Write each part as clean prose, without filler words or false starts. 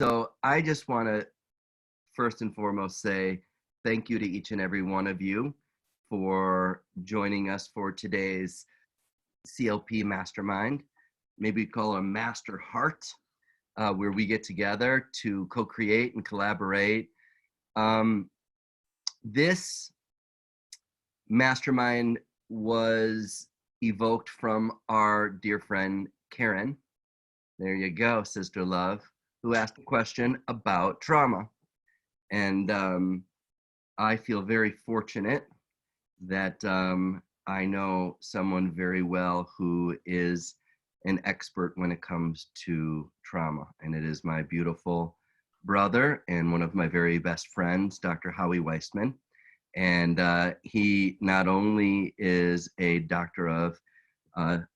So I just want to first and foremost say thank you to each and every one of you for joining us for today's CLP Mastermind. Maybe we call it a Master Heart, where we get together to co-create and collaborate. This mastermind was evoked from our dear friend Karen. There you go, sister love, who asked a question about trauma. And I feel very fortunate that I know someone very well who is an expert when it comes to trauma. And it is my beautiful brother and one of my very best friends, Dr. Weissman. And he not only is a doctor of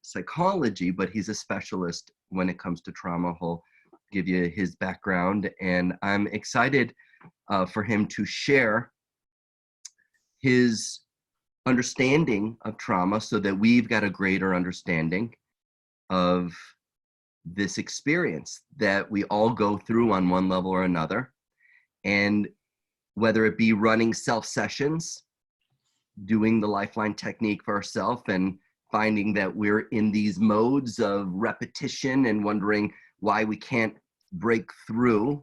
psychology, but he's a specialist when it comes to trauma. He'll give you his background, and I'm excited for him to share his understanding of trauma so that we've got a greater understanding of this experience that we all go through on one level or another. And whether it be running self-sessions, doing the Lifeline technique for ourselves and finding that we're in these modes of repetition and wondering why we can't break through,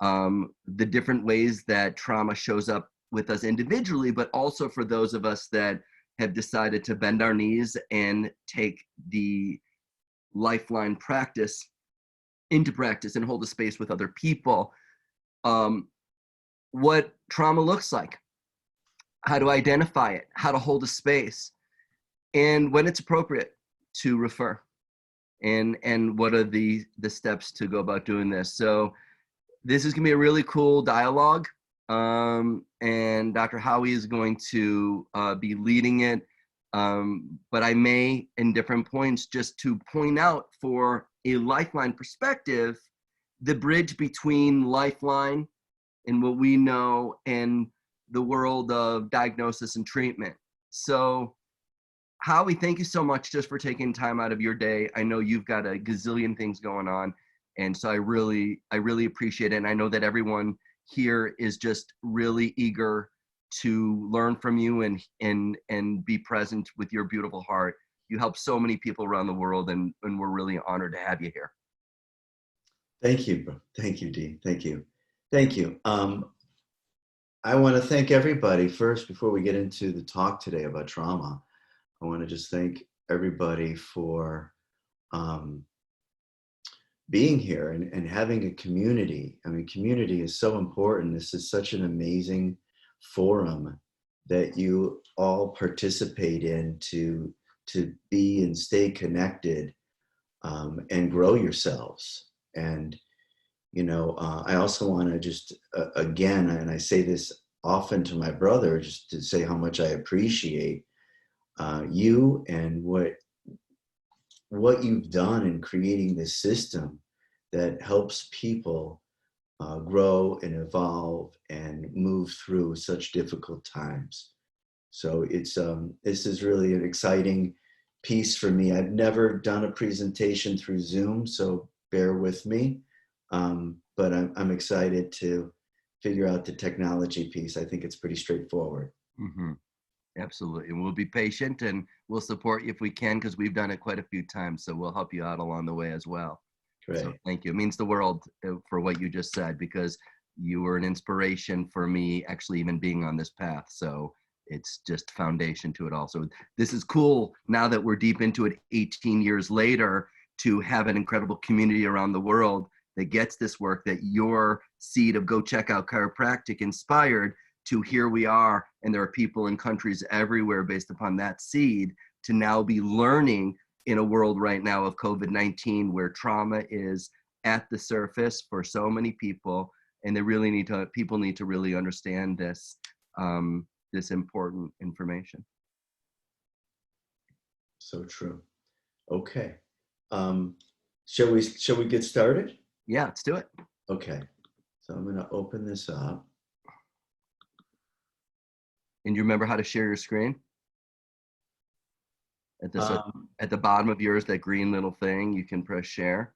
the different ways that trauma shows up with us individually, but also for those of us that have decided to bend our knees and take the Lifeline practice into practice and hold a space with other people. What trauma looks like, how to identify it, how to hold a space, and when it's appropriate to refer, and what are the steps to go about doing this. So this is gonna be a really cool dialogue, and Dr. Howie is going to be leading it, but I may, in different points, just to point out for a Lifeline perspective, the bridge between Lifeline and what we know and the world of diagnosis and treatment. So Howie, thank you so much just for taking time out of your day. I know you've got a gazillion things going on, and so I really appreciate it. And I know that everyone here is just really eager to learn from you and be present with your beautiful heart. You help so many people around the world, and we're really honored to have you here. Thank you, bro. Thank you, Dean. Thank you. Thank you. I want to thank everybody first before we get into the talk today about trauma. I want to just thank everybody for being here and having a community. I mean, community is so important. This is such an amazing forum that you all participate in to be and stay connected and grow yourselves. And you know, I also want to just, again, and I say this often to my brother, just to say how much I appreciate you and what you've done in creating this system that helps people grow and evolve and move through such difficult times. So it's this is really an exciting piece for me. I've never done a presentation through Zoom, so bear with me. But I'm excited to figure out the technology piece. I think it's pretty straightforward. Mm-hmm. Absolutely. And we'll be patient and we'll support you if we can, because we've done it quite a few times. So we'll help you out along the way as well. Great. So thank you. It means the world for what you just said, because you were an inspiration for me actually even being on this path. So it's just foundation to it all. So this is cool now that we're deep into it 18 years later, to have an incredible community around the world that gets this work, that your seed of go check out chiropractic inspired to here we are. And there are people in countries everywhere based upon that seed to now be learning in a world right now of COVID-19 where trauma is at the surface for so many people. And they really people need to really understand this, this important information. So true. Okay. Shall we get started? Yeah, let's do it. Okay. So I'm going to open this up. And you remember how to share your screen? At the bottom of yours, that green little thing, you can press share.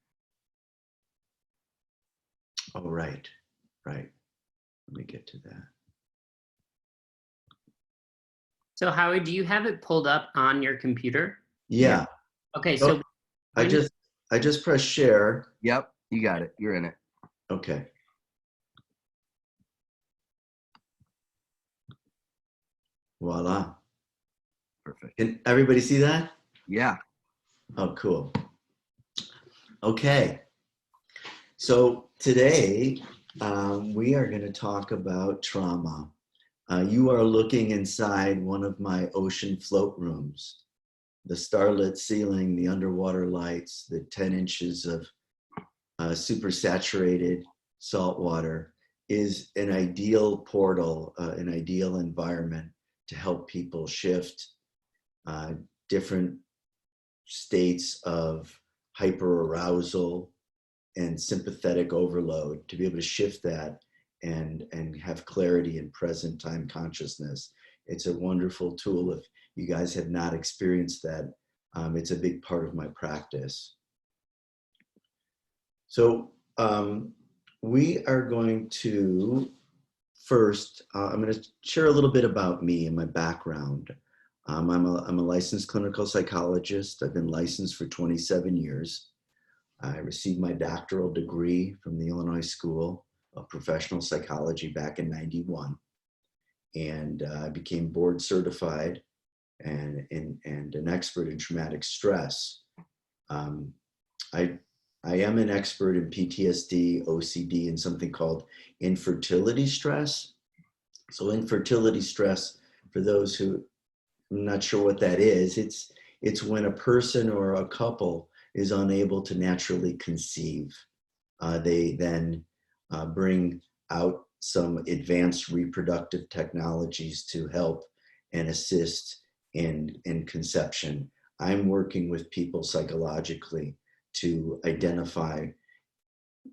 Oh, right, right. Let me get to that. So Howard, do you have it pulled up on your computer? Yeah. Okay, Oh, so I when just pressed share. Yep, you got it. You're in it. Okay. Voila. Perfect. Can everybody see that? Yeah. Oh, cool. Okay. So today we are going to talk about trauma. You are looking inside one of my ocean float rooms. The starlit ceiling, the underwater lights, the 10 inches of super saturated salt water is an ideal portal, an ideal environment to help people shift different states of hyperarousal and sympathetic overload, to be able to shift that and have clarity in present time consciousness. It's a wonderful tool. If you guys have not experienced that, it's a big part of my practice. So we are going to first, I'm going to share a little bit about me and my background. I'm a licensed clinical psychologist. I've been licensed for 27 years. I received my doctoral degree from the Illinois School of Professional Psychology back in '91. And I became board certified and an expert in traumatic stress. I am an expert in PTSD, OCD, and something called infertility stress. So infertility stress, for those who I'm not sure what that is, it's when a person or a couple is unable to naturally conceive. They then bring out some advanced reproductive technologies to help and assist in conception. I'm working with people psychologically to identify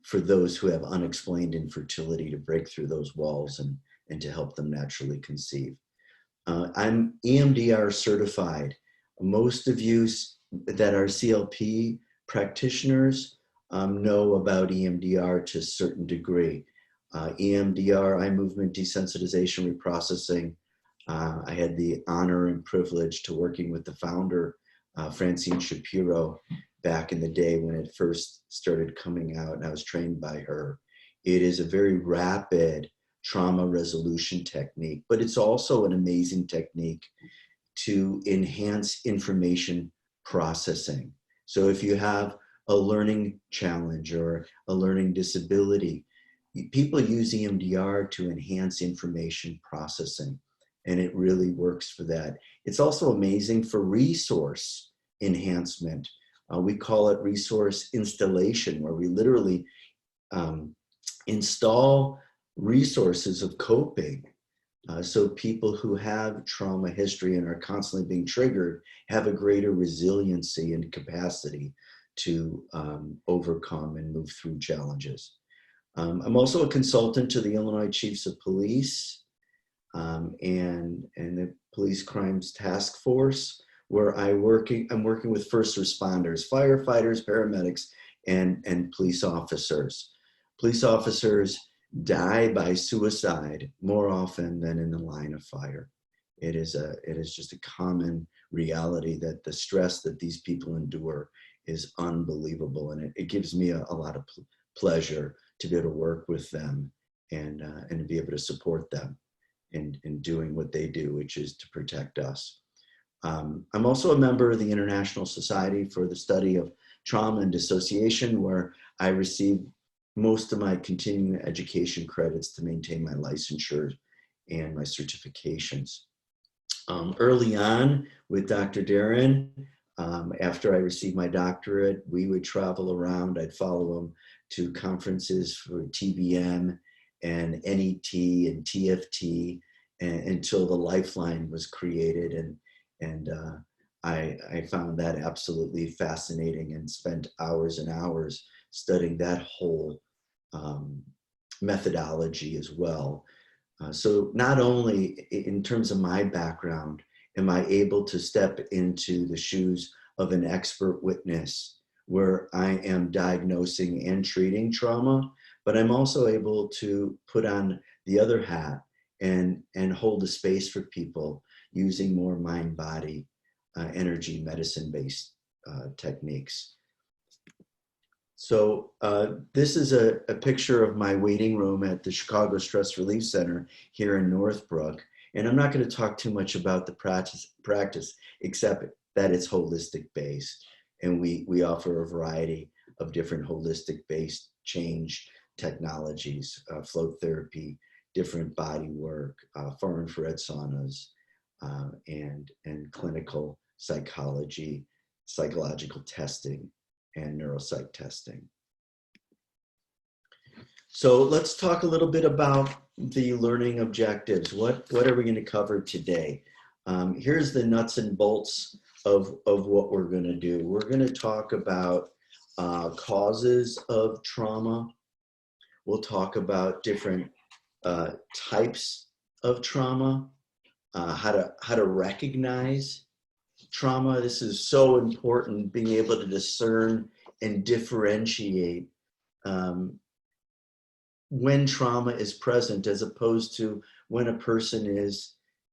for those who have unexplained infertility, to break through those walls and to help them naturally conceive. I'm EMDR certified. Most of you that are CLP practitioners know about EMDR to a certain degree. EMDR, eye movement desensitization reprocessing. I had the honor and privilege to working with the founder, Francine Shapiro, back in the day when it first started coming out, and I was trained by her. It is a very rapid trauma resolution technique, but it's also an amazing technique to enhance information processing. So if you have a learning challenge or a learning disability, people use EMDR to enhance information processing, and it really works for that. It's also amazing for resource enhancement. We call it resource installation, where we literally install resources of coping. So people who have trauma history and are constantly being triggered have a greater resiliency and capacity to overcome and move through challenges. I'm also a consultant to the Illinois Chiefs of Police and the Police Crimes Task Force, where I'm working with first responders, firefighters, paramedics, and police officers. Police officers die by suicide more often than in the line of fire. It is just a common reality that the stress that these people endure is unbelievable, and it gives me a lot of pleasure to be able to work with them and to be able to support them in doing what they do, which is to protect us. I'm also a member of the International Society for the Study of Trauma and Dissociation, where I receive most of my continuing education credits to maintain my licensure and my certifications. Early on with Dr. Daren, after I received my doctorate, we would travel around. I'd follow him to conferences for TBM and NET and TFT until the Lifeline was created. And I found that absolutely fascinating and spent hours and hours studying that whole methodology as well. So not only in terms of my background, am I able to step into the shoes of an expert witness where I am diagnosing and treating trauma, but I'm also able to put on the other hat and hold a space for people using more mind-body energy medicine-based techniques. So this is a picture of my waiting room at the Chicago Stress Relief Center here in Northbrook. And I'm not going to talk too much about the practice, except that it's holistic based. And we offer a variety of different holistic based change technologies, float therapy, different body work, far infrared saunas, and clinical psychology, psychological testing, and neuropsych testing. So let's talk a little bit about the learning objectives. What are we going to cover today? Here's the nuts and bolts of what we're going to do. We're going to talk about causes of trauma. We'll talk about different types of trauma, how to recognize trauma. This is so important, being able to discern and differentiate when trauma is present, as opposed to when a person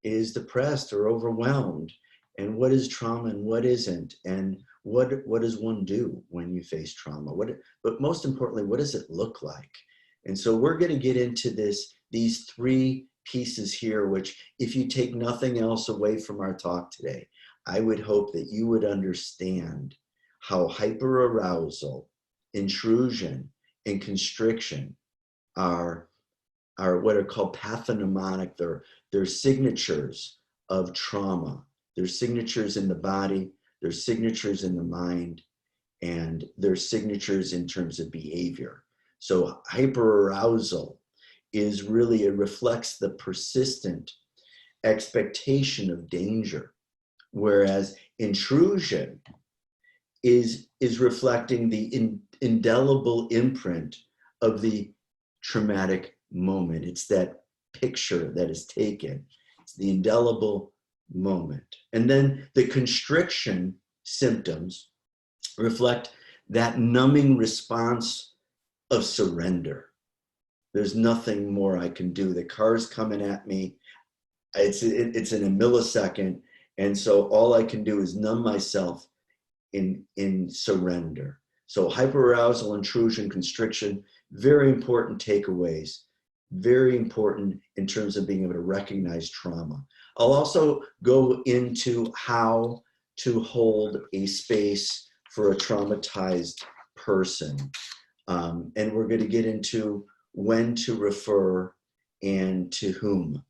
is depressed or overwhelmed, and what is trauma and what isn't, and what does one do when you face trauma, but most importantly, what does it look like? And so we're going to get into these three pieces here, which, if you take nothing else away from our talk today, I would hope that you would understand how hyperarousal, intrusion, and constriction are what are called pathognomonic. They're signatures of trauma. They're signatures in the body, they're signatures in the mind, and they're signatures in terms of behavior. So hyperarousal is really, it reflects the persistent expectation of danger, whereas intrusion is reflecting the indelible imprint of the traumatic moment. It's that picture that is taken. It's the indelible moment. And then the constriction symptoms reflect that numbing response of surrender. There's nothing more I can do. The car's coming at me. It's in a millisecond. And so all I can do is numb myself in surrender. So hyperarousal, intrusion, constriction, very important takeaways, very important in terms of being able to recognize trauma. I'll also go into how to hold a space for a traumatized person. And we're going to get into when to refer and to whom.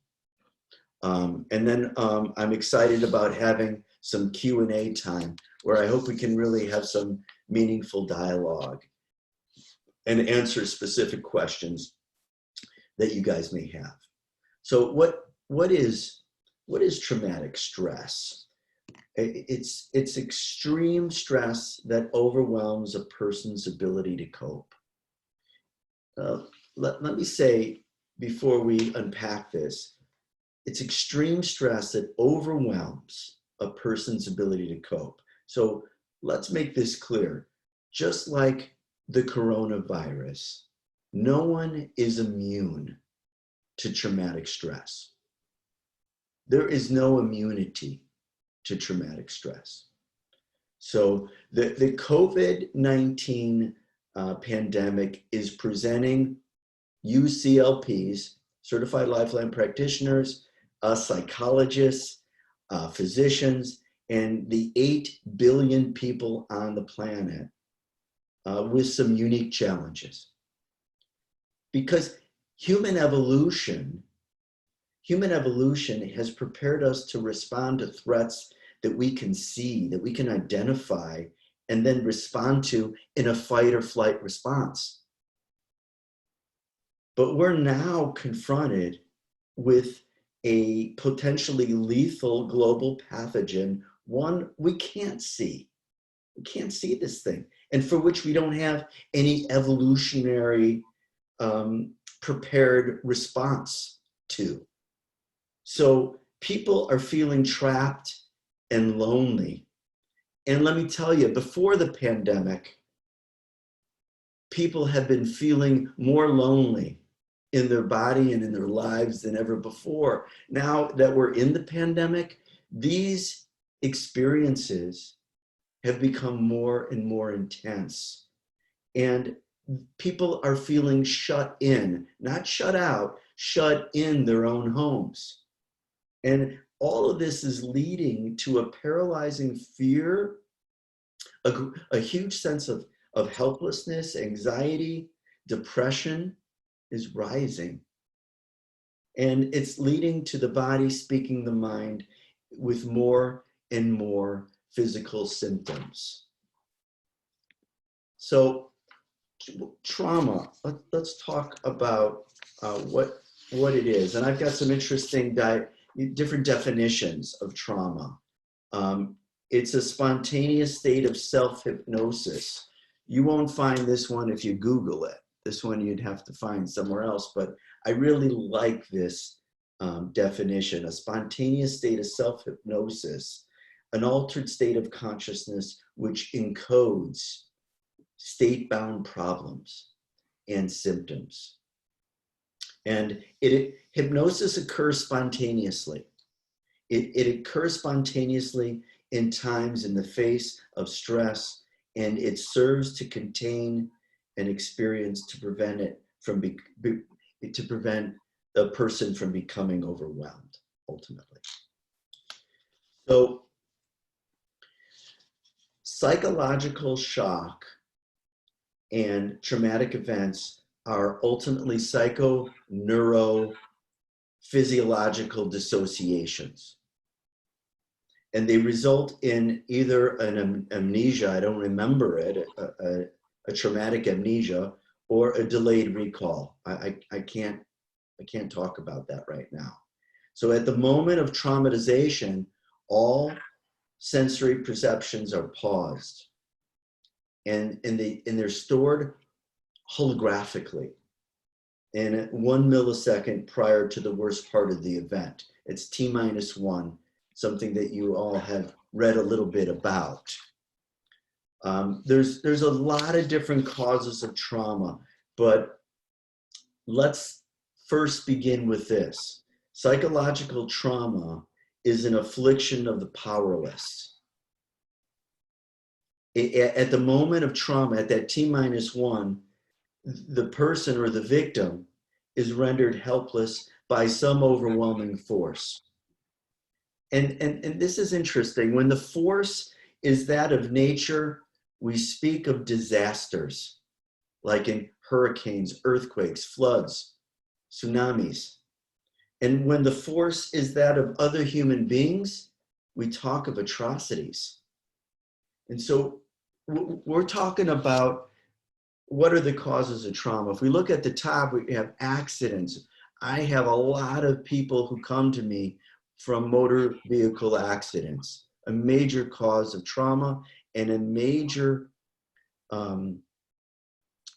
And then I'm excited about having some Q&A time where I hope we can really have some meaningful dialogue and answer specific questions that you guys may have. So what is traumatic stress? It's extreme stress that overwhelms a person's ability to cope. Let me say, before we unpack this, it's extreme stress that overwhelms a person's ability to cope. So let's make this clear. Just like the coronavirus, no one is immune to traumatic stress. There is no immunity to traumatic stress. So the COVID-19 pandemic is presenting you CLPs, certified lifeline practitioners, psychologists, physicians, and the 8 billion people on the planet with some unique challenges. Because human evolution has prepared us to respond to threats that we can see, that we can identify, and then respond to in a fight or flight response. But we're now confronted with a potentially lethal global pathogen, one we can't see. We can't see this thing, and for which we don't have any evolutionary prepared response to. So people are feeling trapped and lonely. And let me tell you, before the pandemic, people have been feeling more lonely in their body and in their lives than ever before. Now that we're in the pandemic, these experiences have become more and more intense. And people are feeling shut in, not shut out, shut in their own homes. And all of this is leading to a paralyzing fear, a huge sense of helplessness, anxiety, depression is rising. And it's leading to the body speaking the mind with more and more physical symptoms. So trauma, let's talk about what it is. And I've got some interesting different definitions of trauma. It's a spontaneous state of self-hypnosis. You won't find this one if you Google it. This one you'd have to find somewhere else, but I really like this definition: a spontaneous state of self-hypnosis, an altered state of consciousness which encodes state-bound problems and symptoms. And hypnosis occurs spontaneously. It occurs spontaneously in times in the face of stress, and it serves to contain an experience to prevent it from to prevent a person from becoming overwhelmed, ultimately. So, psychological shock and traumatic events are ultimately psycho-neurophysiological dissociations. And they result in either an amnesia, I don't remember it, a traumatic amnesia, or a delayed recall. I can't talk about that right now. So at the moment of traumatization, all sensory perceptions are paused, and they're stored holographically in 1 millisecond prior to the worst part of the event. It's T-1, something that you all have read a little bit about. There's a lot of different causes of trauma, but let's first begin with this. Psychological trauma is an affliction of the powerless. At the moment of trauma, at that T-1, the person or the victim is rendered helpless by some overwhelming force. And this is interesting. When the force is that of nature, we speak of disasters, like in hurricanes, earthquakes, floods, tsunamis. And when the force is that of other human beings, we talk of atrocities. And so we're talking about what are the causes of trauma. If we look at the top, we have accidents. I have a lot of people who come to me from motor vehicle accidents, a major cause of trauma and a major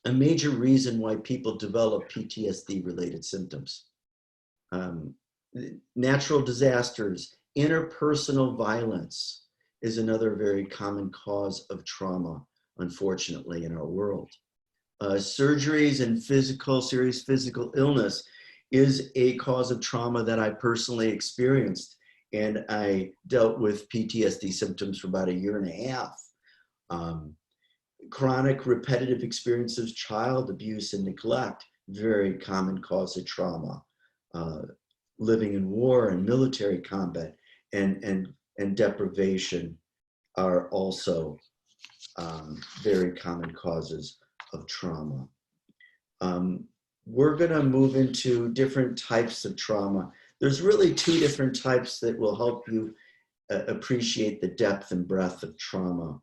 reason why people develop PTSD-related symptoms. Natural disasters, interpersonal violence is another very common cause of trauma, unfortunately, in our world. Surgeries and serious physical illness is a cause of trauma that I personally experienced, and I dealt with PTSD symptoms for about 1.5 years. Chronic repetitive experience of child abuse and neglect, very common cause of trauma. Living in war and military combat and deprivation are also very common causes of trauma. We're gonna move into different types of trauma. There's really 2 different types that will help you appreciate the depth and breadth of trauma.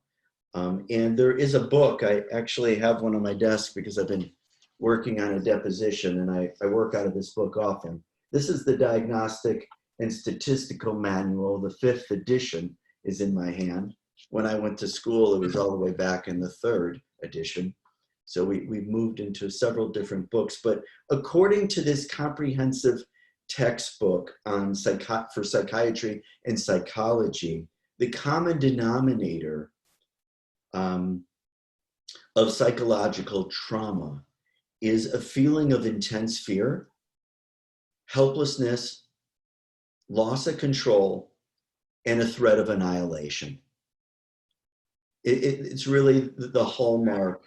And there is a book, I actually have one on my desk because I've been working on a deposition, and I work out of this book often. This is the Diagnostic and Statistical Manual. The 5th edition is in my hand. When I went to school, it was all the way back in the 3rd edition. So we've moved into several different books. But according to this comprehensive textbook on for psychiatry and psychology, the common denominator of psychological trauma is a feeling of intense fear, helplessness, loss of control, and a threat of annihilation. It's really the hallmark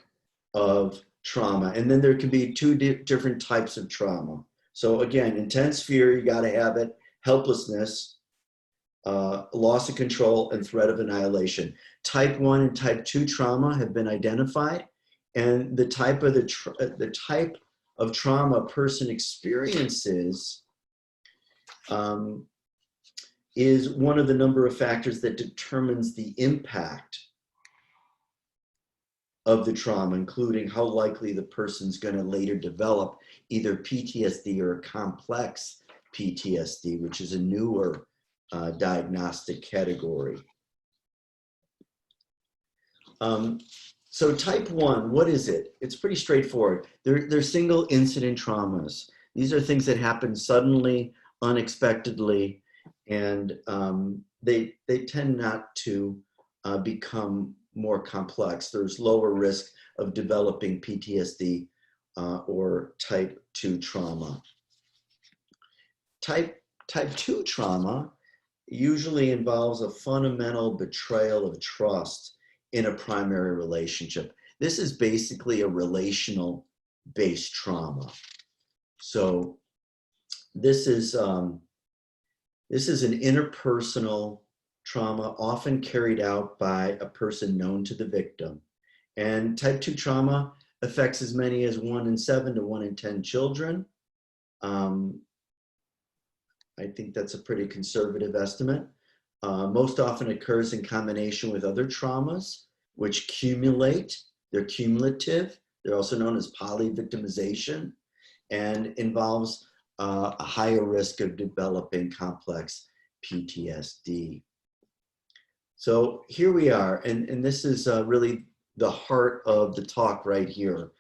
of trauma. And then there can be two different types of trauma. So again, intense fear, you got to have it, helplessness, loss of control, and threat of annihilation. Type 1 and type 2 trauma have been identified, and the type of trauma a person experiences is one of the number of factors that determines the impact of the trauma, including how likely the person's going to later develop either PTSD or complex PTSD, which is a newer diagnostic category. So type 1, what is it? It's pretty straightforward. They're single incident traumas. These are things that happen suddenly, unexpectedly, and they tend not to become more complex. There's lower risk of developing PTSD or type 2 trauma. Type 2 trauma usually involves a fundamental betrayal of trust in a primary relationship. This is basically a relational based trauma. So this is an interpersonal trauma, often carried out by a person known to the victim. And type 2 trauma affects as many as 1 in 7 to 1 in 10 children. I think that's a pretty conservative estimate. Most often occurs in combination with other traumas, which accumulate. They're cumulative. They're also known as polyvictimization, and involves a higher risk of developing complex PTSD. So here we are, and this is really the heart of the talk right here.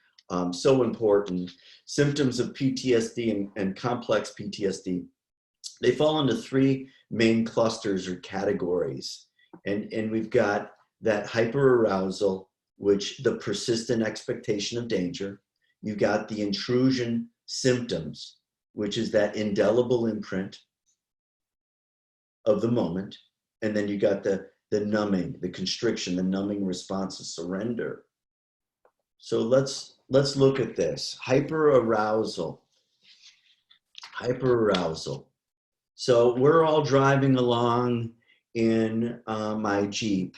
So important. Symptoms of PTSD and complex PTSD. They fall into 3 main clusters or categories. And we've got that hyperarousal, which the persistent expectation of danger. You've got the intrusion symptoms, which is that indelible imprint of the moment. And then you got the numbing, the constriction, the numbing response of surrender. So let's look at this. Hyperarousal. So we're all driving along in my Jeep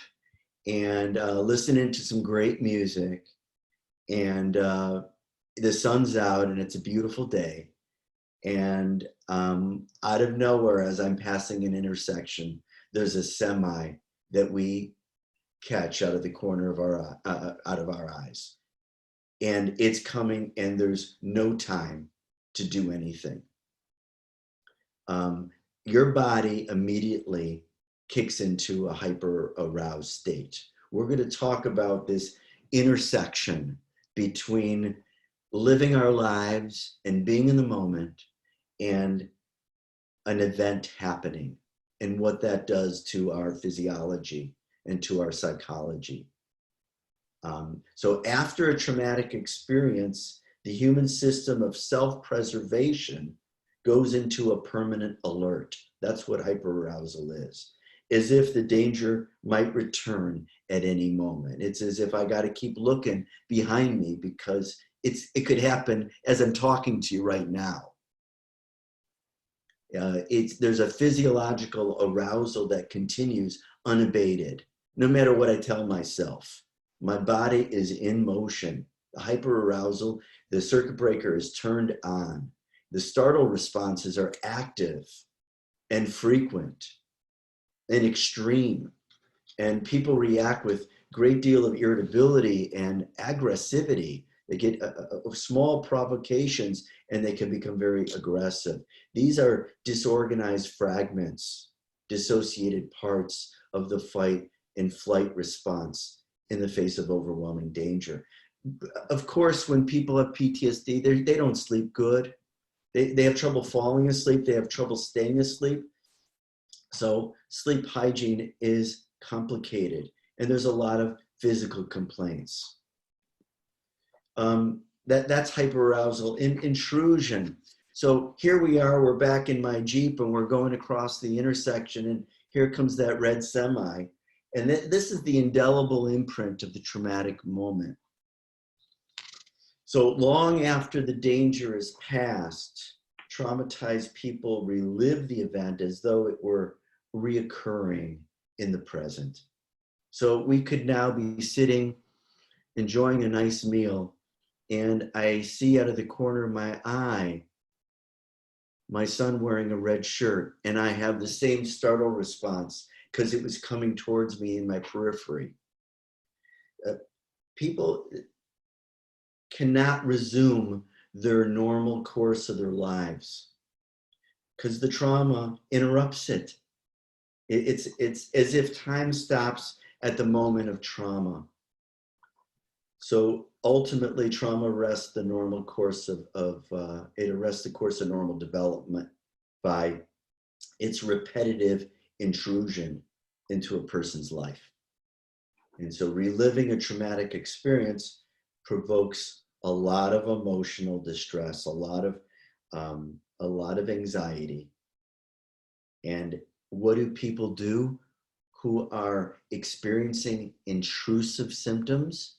and listening to some great music, and the sun's out and it's a beautiful day. And out of nowhere, as I'm passing an intersection, there's a semi that we catch out of the corner of our eyes, and it's coming, and there's no time to do anything. Your body immediately kicks into a hyper-aroused state. We're going to talk about this intersection between living our lives and being in the moment and an event happening, and what that does to our physiology and to our psychology. So after a traumatic experience, the human system of self-preservation goes into a permanent alert. That's what hyperarousal is. As if the danger might return at any moment. It's as if I got to keep looking behind me because it could happen as I'm talking to you right now. There's a physiological arousal that continues unabated, no matter what I tell myself. My body is in motion. The hyperarousal, the circuit breaker is turned on. The startle responses are active and frequent and extreme, and people react with great deal of irritability and aggressivity. They get small provocations and they can become very aggressive. These are disorganized fragments, dissociated parts of the fight and flight response in the face of overwhelming danger. Of course, when people have PTSD, they don't sleep good. They have trouble falling asleep. They have trouble staying asleep. So sleep hygiene is complicated, and there's a lot of physical complaints. That's hyperarousal. Intrusion. So here we are, we're back in my Jeep and we're going across the intersection, and here comes that red semi. And this is the indelible imprint of the traumatic moment. So long after the danger is past, traumatized people relive the event as though it were reoccurring in the present. So we could now be sitting, enjoying a nice meal, and I see out of the corner of my eye my son wearing a red shirt, and I have the same startle response because it was coming towards me in my periphery. People cannot resume their normal course of their lives because the trauma interrupts it. It's as if time stops at the moment of trauma. So ultimately, trauma arrests the normal course of it arrests the course of normal development by its repetitive intrusion into a person's life. And so reliving a traumatic experience provokes a lot of emotional distress, a lot of anxiety. And what do people do who are experiencing intrusive symptoms?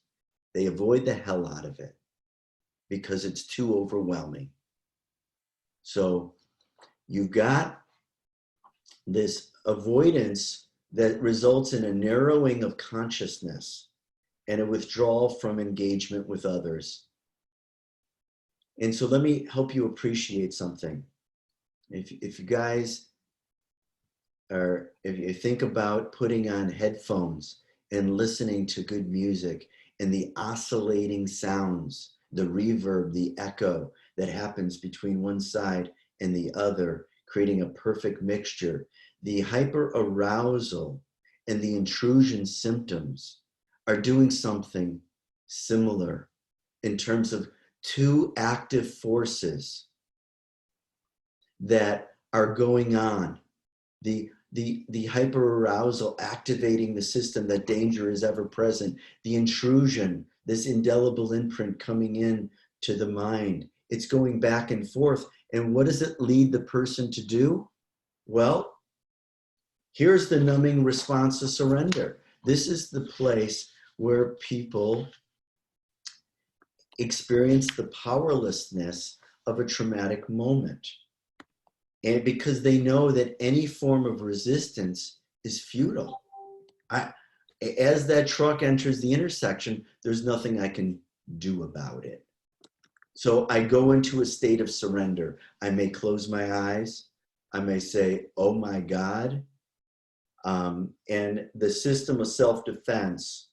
They avoid the hell out of it because it's too overwhelming. So you've got this avoidance that results in a narrowing of consciousness and a withdrawal from engagement with others. And so let me help you appreciate something. If you guys are, if you think about putting on headphones and listening to good music and the oscillating sounds, the reverb, the echo that happens between one side and the other, creating a perfect mixture, the hyperarousal and the intrusion symptoms are doing something similar in terms of two active forces that are going on. The hyperarousal activating the system that danger is ever present. The intrusion, this indelible imprint coming in to the mind. It's going back and forth. And what does it lead the person to do? Well, here's the numbing response to surrender. This is the place where people experience the powerlessness of a traumatic moment. And because they know that any form of resistance is futile. As that truck enters the intersection, there's nothing I can do about it. So I go into a state of surrender. I may close my eyes. I may say, oh my God. And the system of self-defense,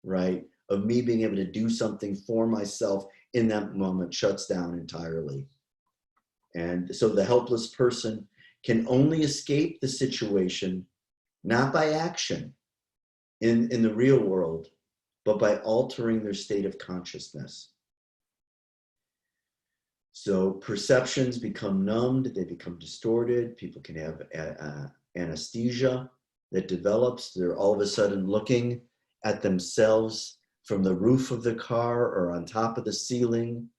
right, of me being able to do something for myself in that moment shuts down entirely. And so the helpless person can only escape the situation, not by action in the real world, but by altering their state of consciousness. So perceptions become numbed, they become distorted. People can have anesthesia that develops. They're all of a sudden looking at themselves from the roof of the car or on top of the ceiling.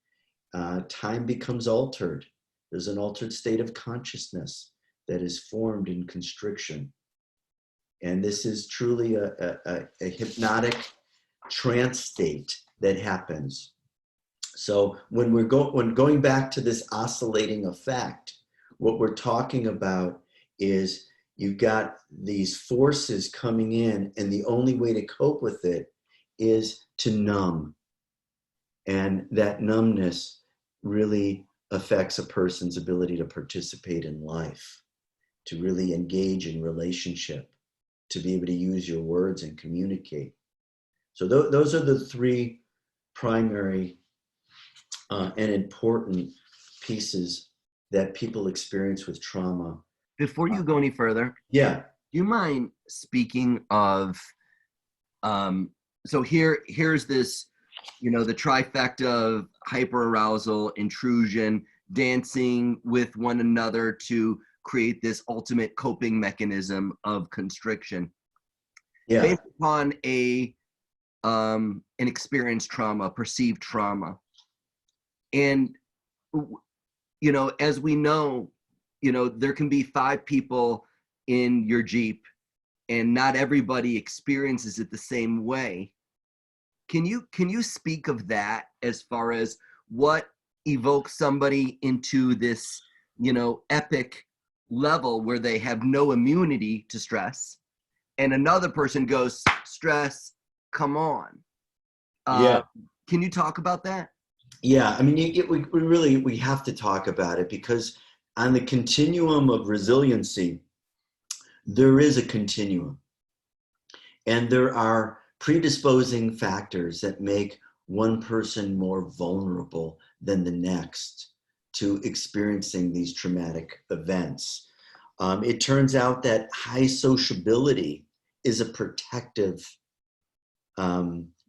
Time becomes altered. There's an altered state of consciousness that is formed in constriction. And this is truly a hypnotic trance state that happens. So when going back to this oscillating effect, what we're talking about is you've got these forces coming in, and the only way to cope with it is to numb. And that numbness really affects a person's ability to participate in life, to really engage in relationship, to be able to use your words and communicate. So those are the three primary and important pieces that people experience with trauma. Before you go any further, Yeah. do you mind speaking of, so here's this, the trifecta of hyperarousal, intrusion, dancing with one another to create this ultimate coping mechanism of constriction. Yeah. Based upon a and experience trauma, perceived trauma. And, as we know, there can be 5 people in your Jeep and not everybody experiences it the same way. Can you speak of that as far as what evokes somebody into this, epic level where they have no immunity to stress, and another person goes, stress, come on. Yeah. Can you talk about that? Yeah, I mean, we have to talk about it, because on the continuum of resiliency, there is a continuum. And there are predisposing factors that make one person more vulnerable than the next to experiencing these traumatic events. It turns out that high sociability is a protective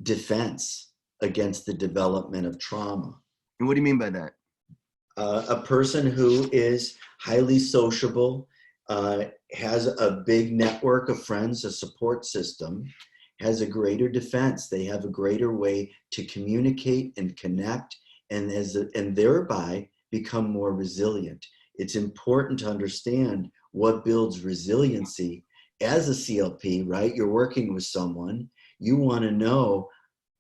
defense against the development of trauma. And what do you mean by that? A person who is highly sociable, has a big network of friends, a support system, has a greater defense. They have a greater way to communicate and connect, and thereby become more resilient. It's important to understand what builds resiliency. As a CLP, right? You're working with someone. You want to know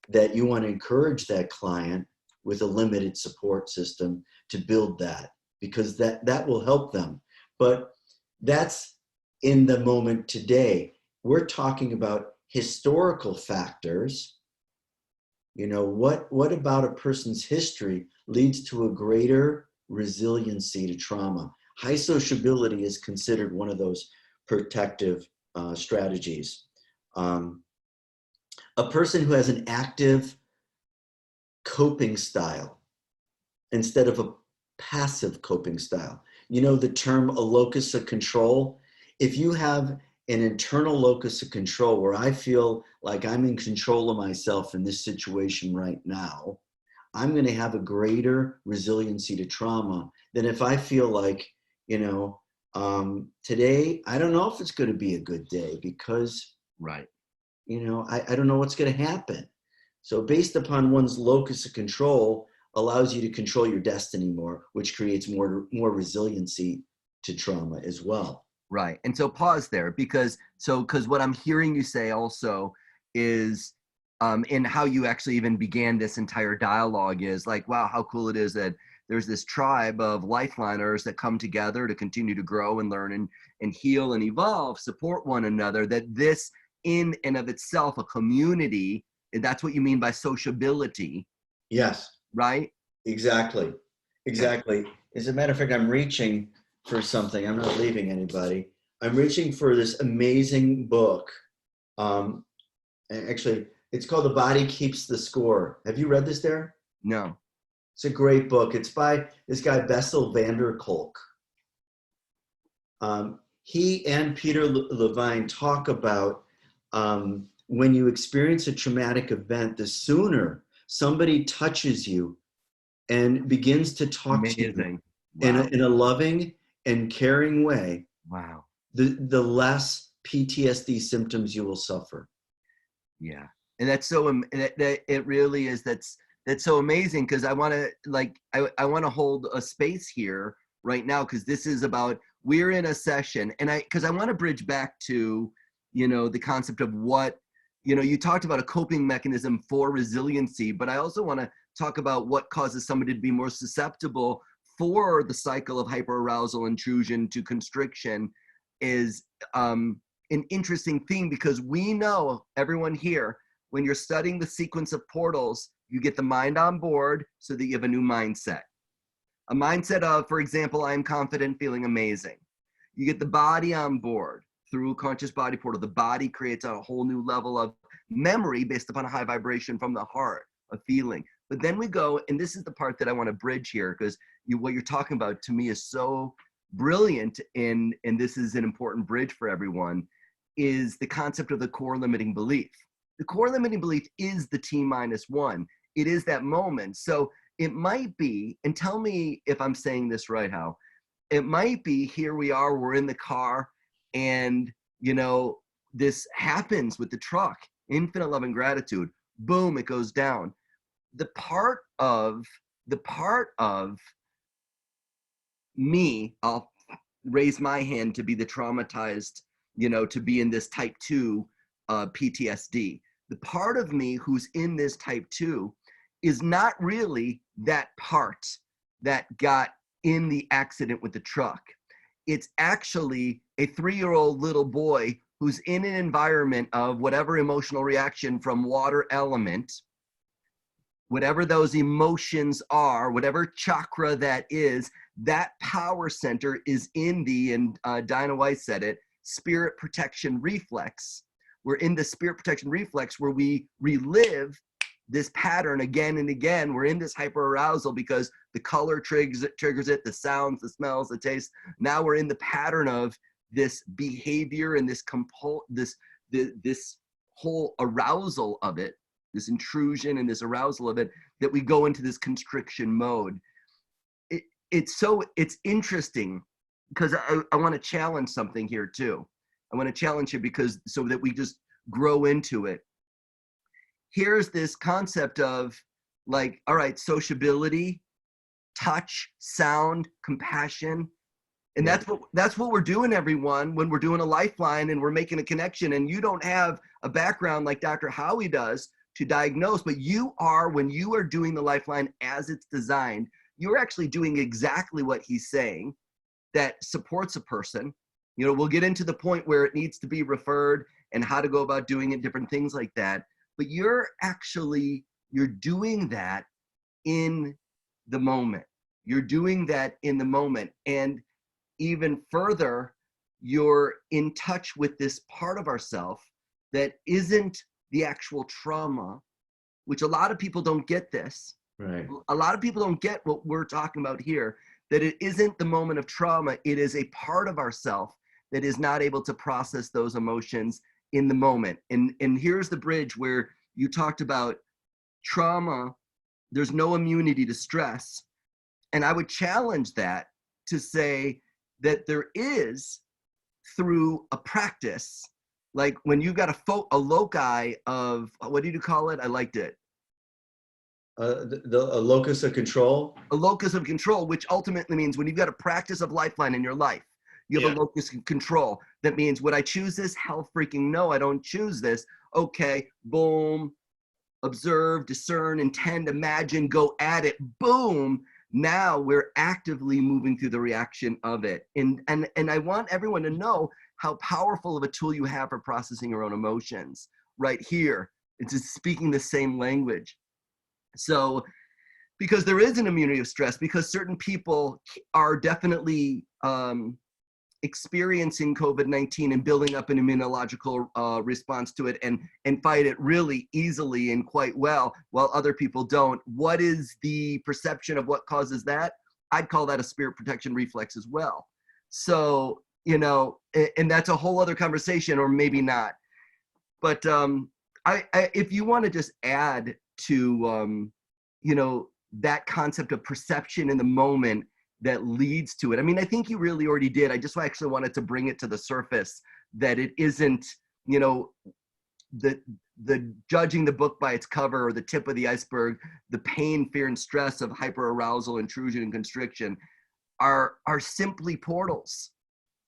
that you want to encourage that client with a limited support system to build that, because that will help them. But that's in the moment today. We're talking about historical factors. What about a person's history leads to a greater resiliency to trauma? High sociability is considered one of those protective strategies. A person who has an active coping style instead of a passive coping style. The term a locus of control. If you have an internal locus of control where I feel like I'm in control of myself in this situation right now, I'm going to have a greater resiliency to trauma than if I feel like, today, I don't know if it's going to be a good day, because, Right. I don't know what's going to happen. So based upon one's locus of control allows you to control your destiny more, which creates more resiliency to trauma as well. Right. And so pause there, because what I'm hearing you say also is, in how you actually even began this entire dialogue, is like, wow, how cool it is that there's this tribe of lifeliners that come together to continue to grow and learn and heal and evolve, support one another, that this in and of itself, a community, and that's what you mean by sociability. Yes. Right? Exactly. As a matter of fact, I'm reaching for something. I'm not leaving anybody. I'm reaching for this amazing book. Actually, it's called The Body Keeps the Score. Have you read this, Daren? No. It's a great book. It's by this guy, Bessel van der Kolk. He and Peter Levine talk about when you experience a traumatic event, the sooner somebody touches you and begins to talk to you in a loving and caring way, wow, the less PTSD symptoms you will suffer. Yeah. And that's so, it really is, that's so amazing, because I want to I want to hold a space here right now, because this is about, we're in a session, and because I want to bridge back to, the concept of what, you talked about a coping mechanism for resiliency, but I also want to talk about what causes somebody to be more susceptible for the cycle of hyperarousal intrusion to constriction is an interesting thing, because we know, everyone here, when you're studying the sequence of portals, you get the mind on board so that you have a new mindset. A mindset of, for example, I am confident, feeling amazing. You get the body on board through a conscious body portal. The body creates a whole new level of memory based upon a high vibration from the heart, a feeling. But then we go, and this is the part that I want to bridge here, because what you're talking about to me is so brilliant, and this is an important bridge for everyone, is the concept of the core limiting belief. The core limiting belief is the T-1. It is that moment. So it might be, and tell me if I'm saying this right, Hal, it might be, here we are, we're in the car, and this happens with the truck, infinite love and gratitude. boom, it goes down. The part of me, I'll raise my hand to be the traumatized, to be in this type 2 PTSD. The part of me who's in this type 2 is not really that part that got in the accident with the truck. It's actually a 3-year-old little boy who's in an environment of whatever emotional reaction from water element, whatever those emotions are, whatever chakra that is, that power center is in the, and Dinah Weiss said it, spirit protection reflex. We're in the spirit protection reflex where we relive this pattern again and again. We're in this hyperarousal because the color triggers it, the sounds, the smells, the taste. Now we're in the pattern of this behavior and this whole arousal of it, this intrusion and this arousal of it, that we go into this constriction mode. It's interesting because I want to challenge something here too. I want to challenge it because so that we just grow into it. Here's this concept of like, all right, sociability, touch, sound, compassion. And that's what we're doing, everyone, when we're doing a lifeline and we're making a connection, and you don't have a background like Dr. Howie does to diagnose, but you are, when you are doing the lifeline as it's designed, you're actually doing exactly what he's saying that supports a person. We'll get into the point where it needs to be referred and how to go about doing it, different things like that. But you're doing that in the moment. You're doing that in the moment. And even further, you're in touch with this part of ourself that isn't the actual trauma, which a lot of people don't get this. Right. A lot of people don't get what we're talking about here, that it isn't the moment of trauma. It is a part of ourself that is not able to process those emotions in the moment. And here's the bridge where you talked about trauma. There's no immunity to stress. And I would challenge that to say that there is, through a practice, like when you've got a loci of, what did you call it? I liked it. A locus of control. A locus of control, which ultimately means when you've got a practice of lifeline in your life, you have a locus of control. That means, would I choose this? Hell freaking no, I don't choose this. Okay, boom, observe, discern, intend, imagine, go at it, boom. Now we're actively moving through the reaction of it. And I want everyone to know how powerful of a tool you have for processing your own emotions right here. It's just speaking the same language. So, because there is an immunity of stress, because certain people are definitely experiencing COVID-19 and building up an immunological response to it and fight it really easily and quite well, while other people don't. What is the perception of what causes that? I'd call that a spirit protection reflex as well. So, and that's a whole other conversation, or maybe not. But if you want to just add to, that concept of perception in the moment that leads to it. I mean, I think you really already did. I just actually wanted to bring it to the surface, that it isn't, the judging the book by its cover or the tip of the iceberg. The pain, fear, and stress of hyperarousal, intrusion, and constriction are simply portals.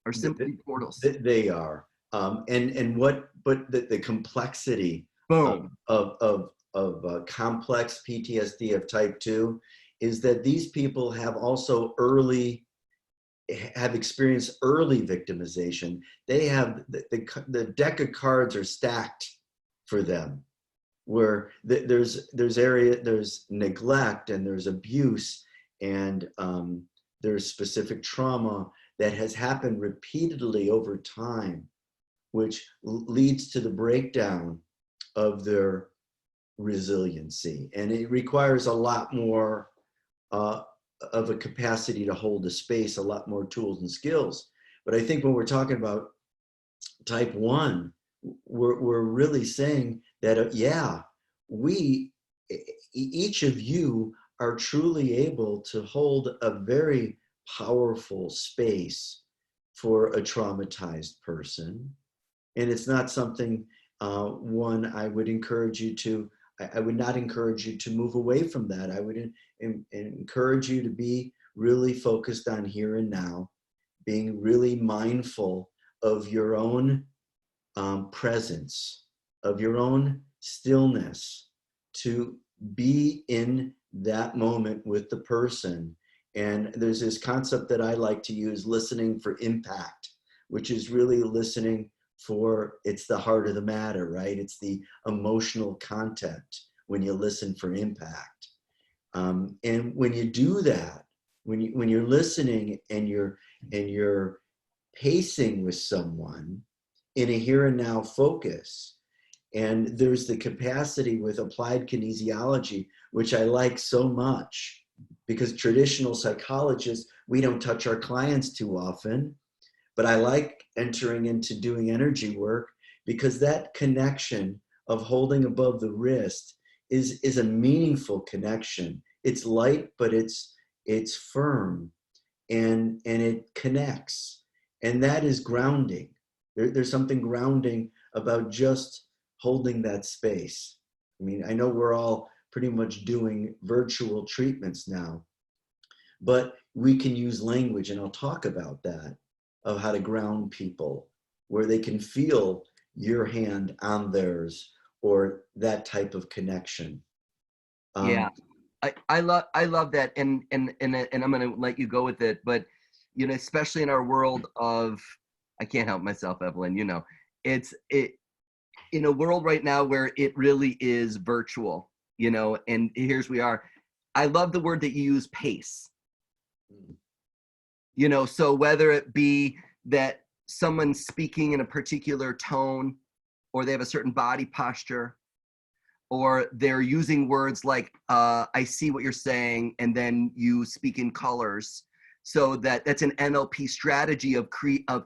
They are. But the complexity Boom. of complex PTSD of type 2 is that these people have experienced early victimization. They have the deck of cards are stacked for them, where there's neglect and there's abuse and there's specific trauma that has happened repeatedly over time, which leads to the breakdown of their resiliency. And it requires a lot more of a capacity to hold a space, a lot more tools and skills. But I think when we're talking about type 1, we're really saying that, each of you are truly able to hold a very powerful space for a traumatized person. And it's not something, one, I would encourage you to I would not encourage you to move away from that. I would encourage you to be really focused on here and now, being really mindful of your own presence, of your own stillness, to be in that moment with the person. And there's this concept that I like to use, listening for impact, which is really listening for, it's the heart of the matter, right? It's the emotional content when you listen for impact. And when you do that, when you're listening and you're pacing with someone in a here and now focus, and there's the capacity with applied kinesiology, which I like so much, because traditional psychologists, we don't touch our clients too often, but I like entering into doing energy work, because that connection of holding above the wrist is a meaningful connection. It's light, but it's firm, and it connects. And that is grounding. There's something grounding about just holding that space. I mean, I know we're all pretty much doing virtual treatments now, but we can use language, and I'll talk about that, of how to ground people, where they can feel your hand on theirs, or that type of connection. Yeah, I love that, and I'm gonna let you go with it. But you know, especially in our world of, I can't help myself, Evelyn. You know, it's in a world right now where it really is virtual. You know, and here's we are. I love the word that you use, pace. You know, so whether it be that someone's speaking in a particular tone, or they have a certain body posture, or they're using words like, I see what you're saying, and then you speak in colors. So that's an NLP strategy of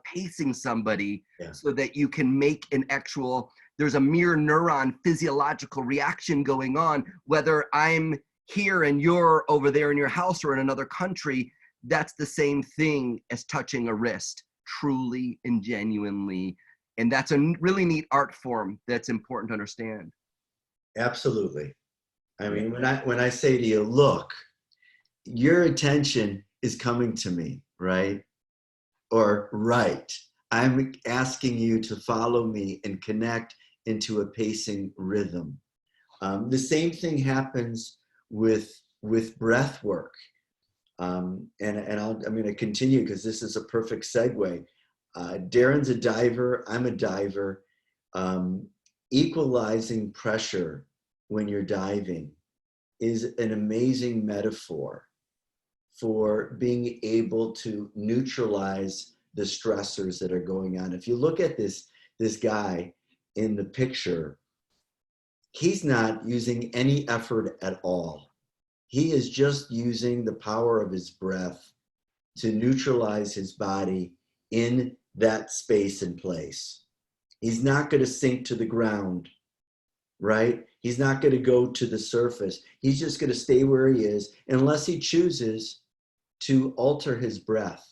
pacing somebody, Yeah. so that you can make an actual, there's a mirror neuron physiological reaction going on, whether I'm here and you're over there in your house or in another country. That's the same thing as touching a wrist, truly and genuinely. And that's a really neat art form that's important to understand. Absolutely. I mean, when I say to you, look, your attention is coming to me, right? Or right. I'm asking you to follow me and connect into a pacing rhythm. The same thing happens with breath work. I'm going to continue, because this is a perfect segue. Daren's a diver. I'm a diver. Equalizing pressure when you're diving is an amazing metaphor for being able to neutralize the stressors that are going on. If you look at this guy in the picture, he's not using any effort at all. He is just using the power of his breath to neutralize his body in that space and place. He's not going to sink to the ground, right? He's not going to go to the surface. He's just going to stay where he is, unless he chooses to alter his breath.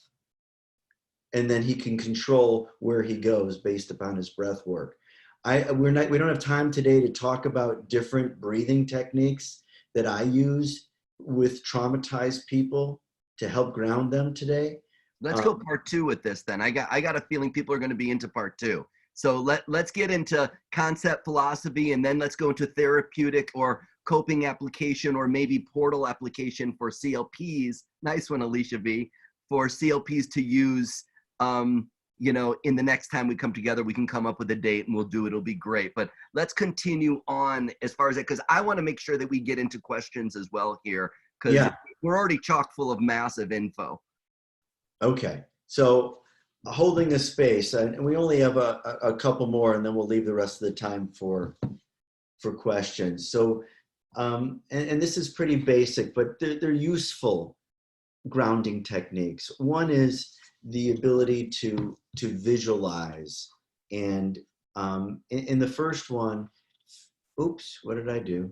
And then he can control where he goes based upon his breath work. We don't have time today to talk about different breathing techniques that I use with traumatized people to help ground them today. Let's go part 2 with this then. I got a feeling people are going to be into part 2. So let's get into concept philosophy, and then let's go into therapeutic or coping application, or maybe portal application for CLPs. Nice one, Alicia V. For CLPs to use, you know, in the next time we come together, we can come up with a date and we'll do it. It'll be great. But let's continue on as far as that, because I want to make sure that we get into questions as well here, because we're already chock full of massive info. Okay. So holding a space, and we only have a couple more, and then we'll leave the rest of the time for questions. So, and this is pretty basic, but they're useful grounding techniques. One is the ability to visualize. And in the first one, oops, what did I do?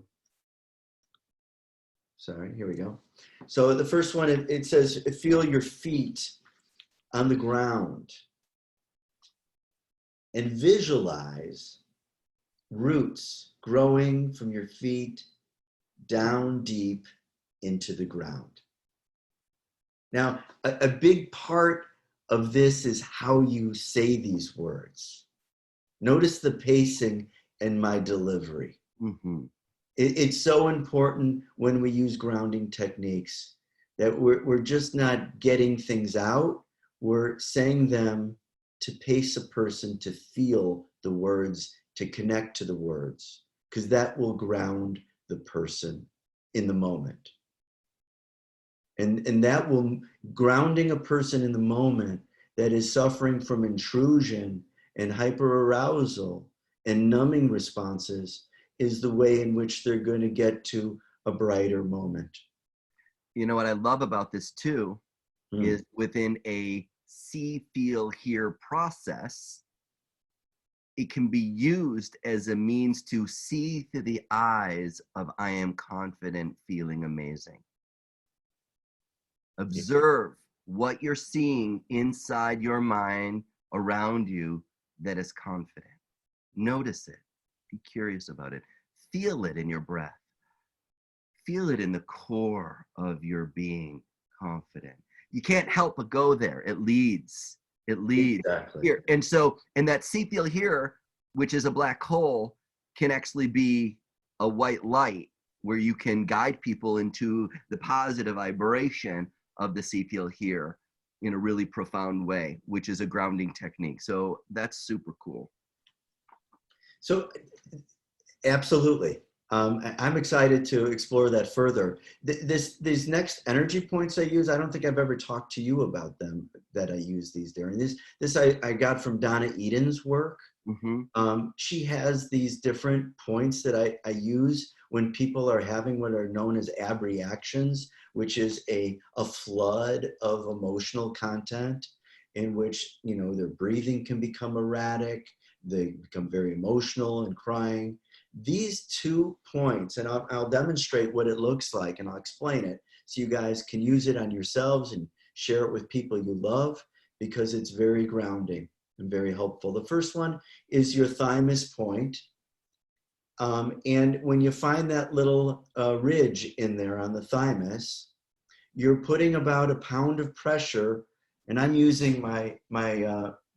Sorry, here we go. So the first one, it says, feel your feet on the ground and visualize roots growing from your feet down deep into the ground. Now, a big part of this is how you say these words. Notice the pacing in my delivery. Mm-hmm. It's so important when we use grounding techniques that we're just not getting things out. We're saying them to pace a person to feel the words, to connect to the words, because that will ground the person in the moment. And that will, grounding a person in the moment that is suffering from intrusion and hyperarousal and numbing responses is the way in which they're going to get to a brighter moment. You know what I love about this too is within a see, feel, hear process, it can be used as a means to see through the eyes of I am confident, feeling amazing. Observe what you're seeing inside your mind around you that is confident. Notice it. Be curious about it. Feel it in your breath. Feel it in the core of your being confident. You can't help but go there. It leads. It leads. Exactly. Here. And that see, feel, hear, which is a black hole, can actually be a white light where you can guide people into the positive vibration of the see, feel, hear in a really profound way, which is a grounding technique. So that's super cool. So absolutely. I'm excited to explore that further. These next energy points I use, I don't think I've ever talked to you about them, that I use these, Daren. This I got from Donna Eden's work. Mm-hmm. She has these different points that I use when people are having what are known as abreactions, which is a flood of emotional content in which, you know, their breathing can become erratic, they become very emotional and crying. These 2 points, and I'll demonstrate what it looks like and I'll explain it so you guys can use it on yourselves and share it with people you love, because it's very grounding and very helpful. The first one is your thymus point. And when you find that little ridge in there on the thymus, you're putting about a pound of pressure, and I'm using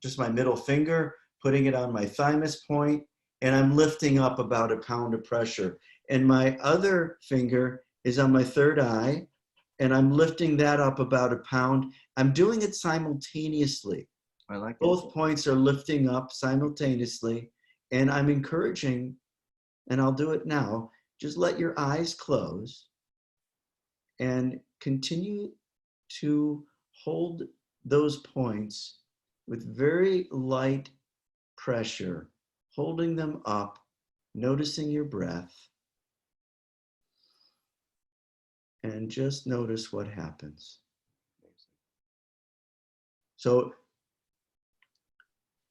just my middle finger, putting it on my thymus point, and I'm lifting up about a pound of pressure. And my other finger is on my third eye, and I'm lifting that up about a pound. I'm doing it simultaneously. I like it. Both points are lifting up simultaneously, and I'm encouraging, and I'll do it now, just let your eyes close and continue to hold those points with very light pressure, holding them up, noticing your breath, and just notice what happens. So,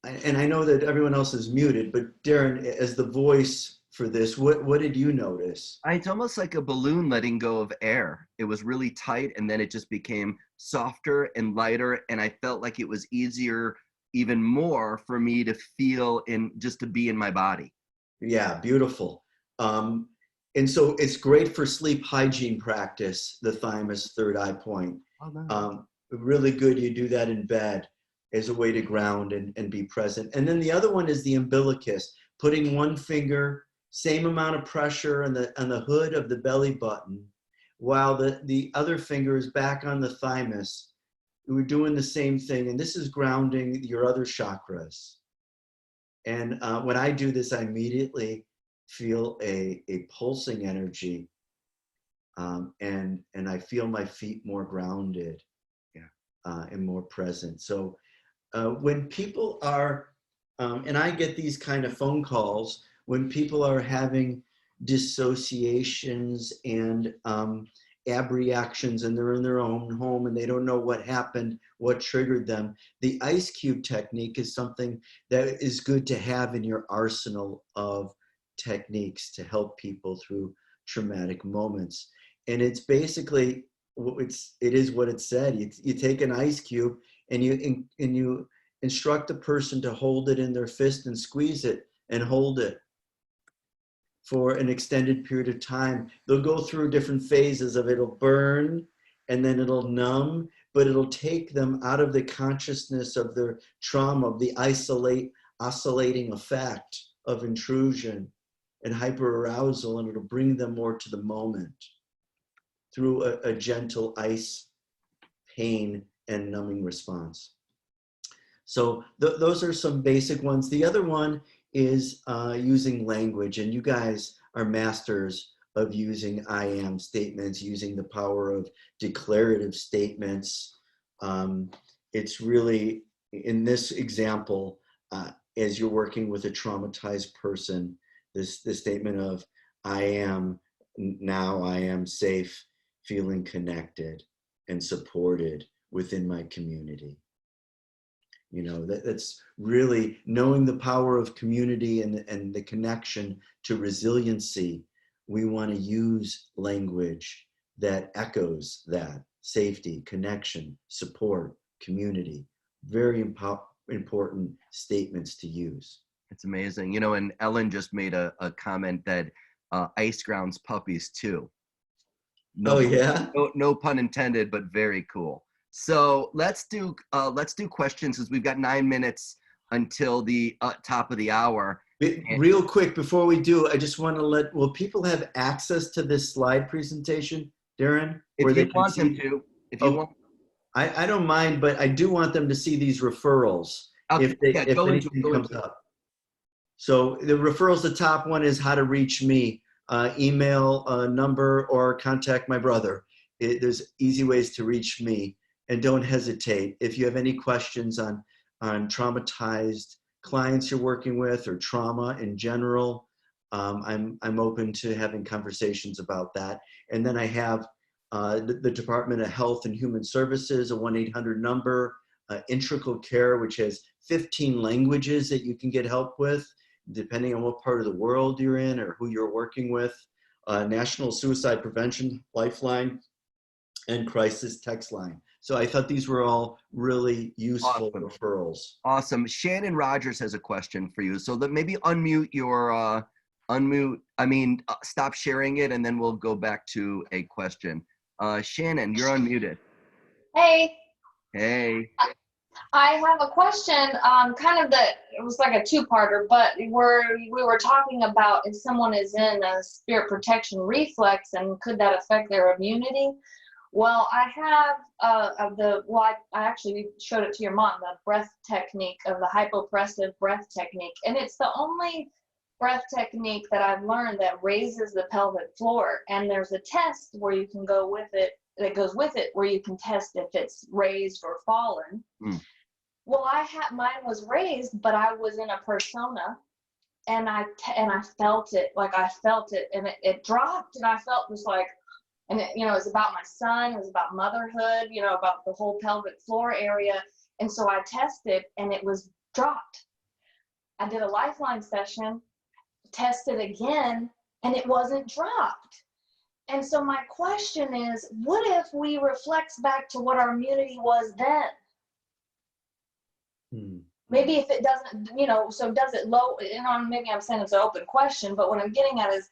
and I know that everyone else is muted, but Daren, as the voice for this, what did you notice? It's almost like a balloon letting go of air. It was really tight, and then it just became softer and lighter, and I felt like it was easier, even more, for me to feel just to be in my body. Yeah, beautiful. And so it's great for sleep hygiene practice, the thymus third eye point. Oh, nice. Really good, you do that in bed as a way to ground and be present. And then the other one is the umbilicus, putting one finger, same amount of pressure on the hood of the belly button, while the other finger is back on the thymus. We're doing the same thing, and this is grounding your other chakras. And when I do this, I immediately feel a pulsing energy, and I feel my feet more grounded, and more present. So when people are, and I get these kind of phone calls, when people are having dissociations and abreactions, and they're in their own home and they don't know what happened, what triggered them, the ice cube technique is something that is good to have in your arsenal of techniques to help people through traumatic moments. And it's basically, it is what it said. You take an ice cube and you instruct the person to hold it in their fist and squeeze it and hold it for an extended period of time. They'll go through different phases of it'll burn and then it'll numb, but it'll take them out of the consciousness of their trauma, of the oscillating effect of intrusion and hyperarousal, and it'll bring them more to the moment through a gentle ice, pain, and numbing response. So those are some basic ones. The other one is using language, and you guys are masters of using I am statements, using the power of declarative statements. It's really, in this example, as you're working with a traumatized person, this statement of I am safe, feeling connected and supported within my community. You know, that's really knowing the power of community and the connection to resiliency. We want to use language that echoes that safety, connection, support, community. Very important statements to use. It's amazing. You know, and Ellen just made a comment that ice grounds puppies too. Oh yeah? No pun intended, but very cool. So let's do questions, because we've got 9 minutes until the top of the hour. Real quick, before we do, I just want to will people have access to this slide presentation, Daren? If you want them to. If you want. I don't mind, but I do want them to see these referrals if anything comes up. So the referrals, the top one is how to reach me, email, number, or contact my brother. There's easy ways to reach me, and don't hesitate. If you have any questions on traumatized clients you're working with or trauma in general, I'm open to having conversations about that. And then I have the Department of Health and Human Services, a 1-800 number, Integral Care, which has 15 languages that you can get help with, depending on what part of the world you're in or who you're working with, National Suicide Prevention Lifeline, and Crisis Text Line. So I thought these were all really useful referrals. Awesome. Shannon Rogers has a question for you. So maybe unmute your, stop sharing it, and then we'll go back to a question. Shannon, you're unmuted. Hey. Hey. I have a question, it was like a two-parter, but we were talking about if someone is in a spirit protection reflex and could that affect their immunity? Well, I have I actually showed it to your mom, the breath technique of the hypopressive breath technique. And it's the only breath technique that I've learned that raises the pelvic floor. And there's a test where you can go with it, that goes with it, where you can test if it's raised or fallen. Mm. Well, mine was raised, but I was in a persona, and I felt it, and it dropped, and I felt just like, and it, it was about my son, it was about motherhood, about the whole pelvic floor area, and so I tested, and it was dropped. I did a lifeline session, tested again, and it wasn't dropped. And so my question is, what if we reflect back to what our immunity was then? Maybe if it doesn't, so does it maybe I'm saying it's an open question, but what I'm getting at is,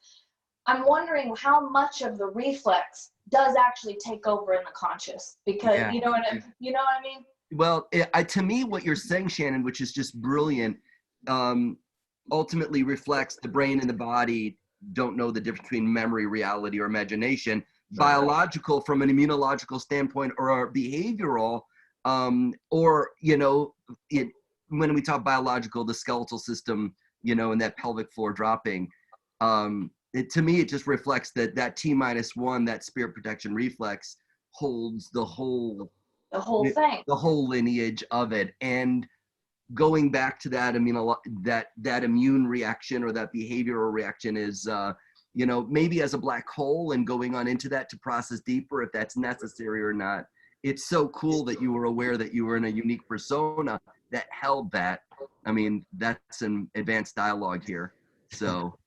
I'm wondering how much of the reflex does actually take over in the conscious, because you know what I mean? Well, to me, what you're saying, Shannon, which is just brilliant, ultimately reflects the brain and the body don't know the difference between memory, reality, or imagination. Right. Biological from an immunological standpoint, or behavioral, when we talk biological, the skeletal system, and that pelvic floor dropping, to me, it just reflects that T-1, that spirit protection reflex, holds the whole thing, the whole lineage of it. And going back to that, that immune reaction or that behavioral reaction is, maybe as a black hole, and going on into that to process deeper if that's necessary or not. It's so cool that you were aware that you were in a unique persona that held that. That's an advanced dialogue here. So.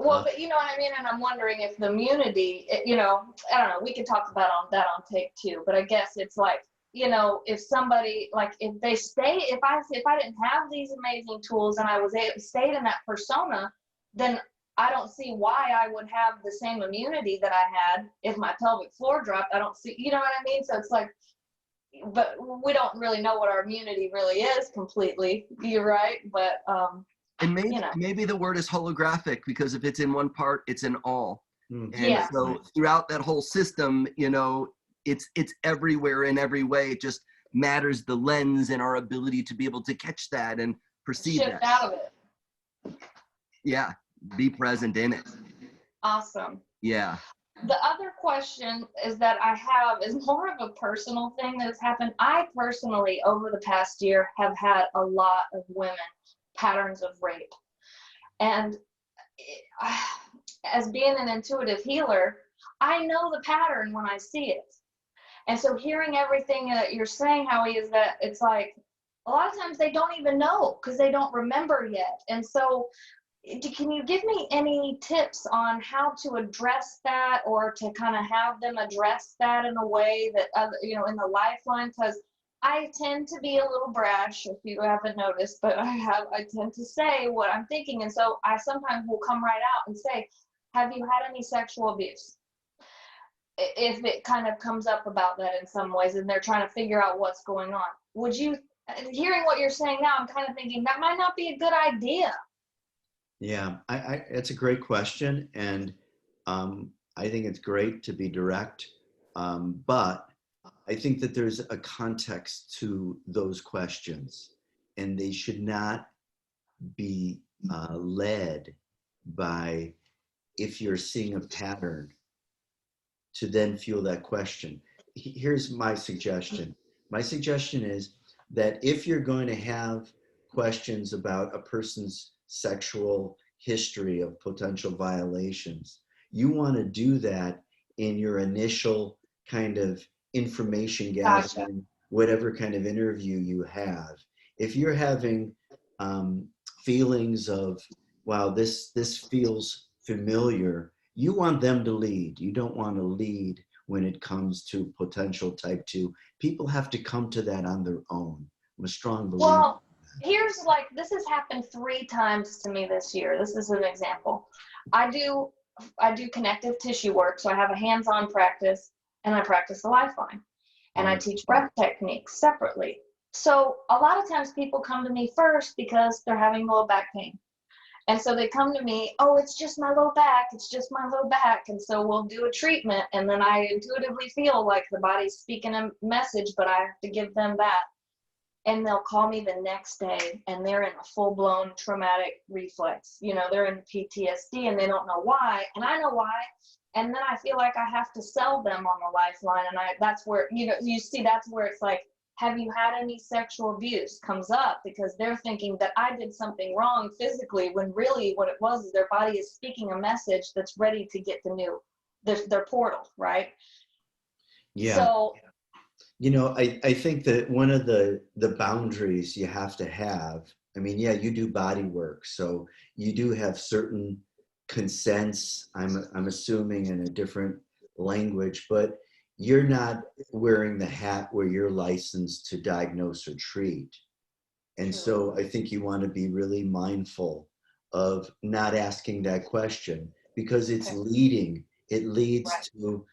Well, but you know what I mean? And I'm wondering if the immunity, I don't know, we could talk about that on take two, but I guess it's like, if somebody, like, if I didn't have these amazing tools and I stayed in that persona, then I don't see why I would have the same immunity that I had if my pelvic floor dropped. I don't see, you know what I mean? So it's like, but we don't really know what our immunity really is completely. You're right, but And maybe you know. maybe the word is holographic, because if it's in one part, it's in all. Mm. And Yeah. so throughout that whole system, you know, it's everywhere in every way. It just matters the lens and our ability to be able to catch that and perceive Shift that. out of it. Yeah, be present in it. Awesome. Yeah. The other question is that I have is more of a personal thing that has happened. I personally, over the past year, have had a lot of women patterns of rape. And as being an intuitive healer, I know the pattern when I see it. And so hearing everything that you're saying, Howie, is that it's like a lot of times they don't even know because they don't remember yet. And so can you give me any tips on how to address that, or to kind of have them address that in a way that, you know, in the lifeline? Because I tend to be a little brash, if you haven't noticed, but I tend to say what I'm thinking. And so I sometimes will come right out and say, have you had any sexual abuse? If it kind of comes up about that in some ways, and they're trying to figure out what's going on. Would you, hearing what you're saying now, I'm kind of thinking that might not be a good idea. Yeah, it's a great question, and I think it's great to be direct, but I think that there's a context to those questions, and they should not be led by, if you're seeing a pattern, to then fuel that question. Here's my suggestion. My suggestion is that if you're going to have questions about a person's sexual history of potential violations, you want to do that in your initial kind of information gathering, whatever kind of interview you have. If you're having feelings of, wow, this feels familiar, you want them to lead. You don't want to lead when it comes to potential type 2. People have to come to that on their own. I'm a strong believer. Well, here's like, this has happened 3 times to me this year. This is an example. I do connective tissue work, so I have a hands-on practice, and I practice the lifeline, and I teach breath techniques separately. So a lot of times people come to me first because they're having low back pain. And so they come to me, oh, it's just my low back. It's just my low back. And so we'll do a treatment. And then I intuitively feel like the body's speaking a message, but I have to give them that. And they'll call me the next day, and they're in a full-blown traumatic reflex. You know, they're in PTSD, and they don't know why. And I know why. And then I feel like I have to sell them on the lifeline. And that's where, you know, you see, that's where it's like, have you had any sexual abuse comes up, because they're thinking that I did something wrong physically, when really what it was is their body is speaking a message that's ready to get their portal, right? Yeah. So, you know, I think that one of the boundaries you have to have, I mean, yeah, you do body work, so you do have certain consents, I'm assuming, in a different language, but you're not wearing the hat where you're licensed to diagnose or treat. And so I think you want to be really mindful of not asking that question, because it's leading. It leads to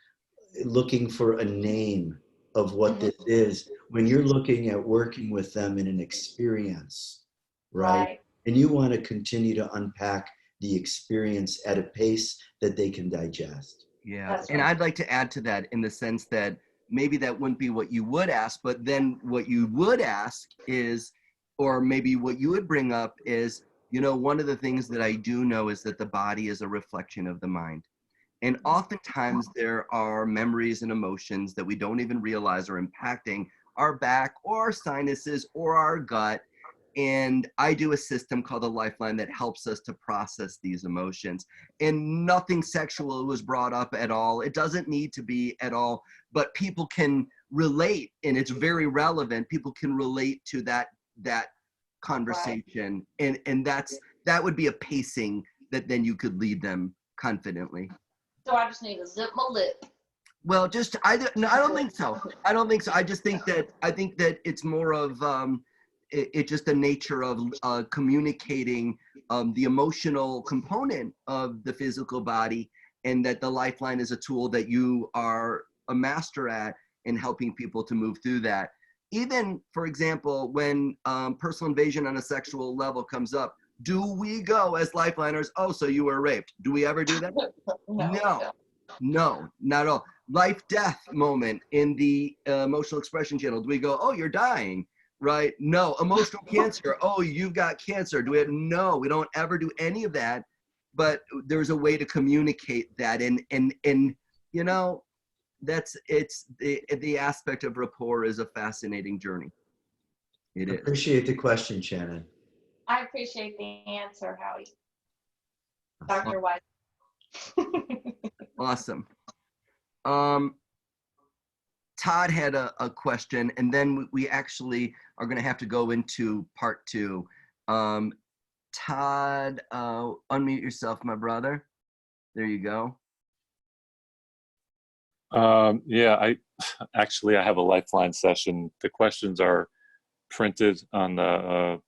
looking for a name of what this is, when you're looking at working with them in an experience, right? And you want to continue to unpack the experience at a pace that they can digest. Yeah, and I'd like to add to that, in the sense that maybe that wouldn't be what you would ask, but then what you would ask is, or maybe what you would bring up is, you know, one of the things that I do know is that the body is a reflection of the mind. And oftentimes there are memories and emotions that we don't even realize are impacting our back or our sinuses or our gut. And I do a system called the Lifeline that helps us to process these emotions. And nothing sexual was brought up at all. It doesn't need to be at all, but people can relate, and it's very relevant. People can relate to that conversation. And that would be a pacing that then you could lead them confidently. So I just need to zip my lip. Well, I don't think so. I don't think so. I think that it's more of it's just the nature of communicating the emotional component of the physical body, and that the lifeline is a tool that you are a master at in helping people to move through that. Even, for example, when personal invasion on a sexual level comes up, do we go as lifeliners, oh, so you were raped? Do we ever do that? No, not at all. Life-death moment in the emotional expression channel, do we go, oh, you're dying, right? No. Emotional cancer, oh, you've got cancer. Do we have, no, we don't ever do any of that, but there's a way to communicate that. And you know, it's the aspect of rapport is a fascinating journey. It is. Appreciate the question, Shannon. I appreciate the answer, Howie. Dr. Weiss. Awesome. Todd had a question, and then we actually are going to have to go into part 2. Todd, unmute yourself, my brother. There you go. Yeah, I have a lifeline session. The questions are printed on the,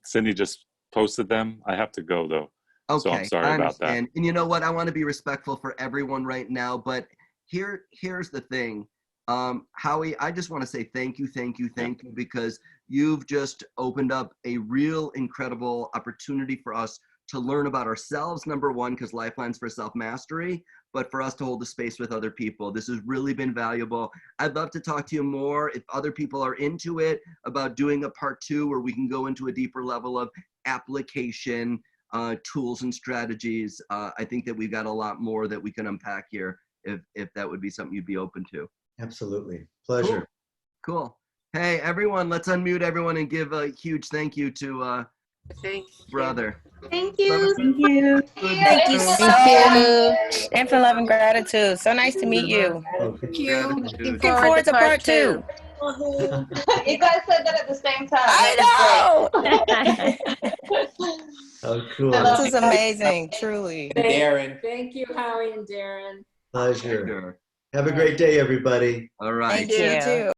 Cindy just posted them. I have to go though. Okay, so I'm sorry about that. And you know what? I want to be respectful for everyone right now, but here's the thing. Howie, I just want to say thank you, because you've just opened up a real incredible opportunity for us to learn about ourselves, number one, because Lifeline's for self-mastery, but for us to hold the space with other people. This has really been valuable. I'd love to talk to you more, if other people are into it, about doing a part 2 where we can go into a deeper level of application, tools and strategies. I think that we've got a lot more that we can unpack here, if that would be something you'd be open to. Absolutely. Pleasure. Cool. Hey, everyone, let's unmute everyone and give a huge thank you to brother. Thank you. Thank you. Thank you so much. And for love and gratitude. So nice to meet you. Thank you. Looking forward to part 2. You guys said that at the same time. I know. Oh, cool. This is amazing, truly. Daren. Thank you, Howie and Daren. Pleasure. Have a great day, everybody. All right. Thank you.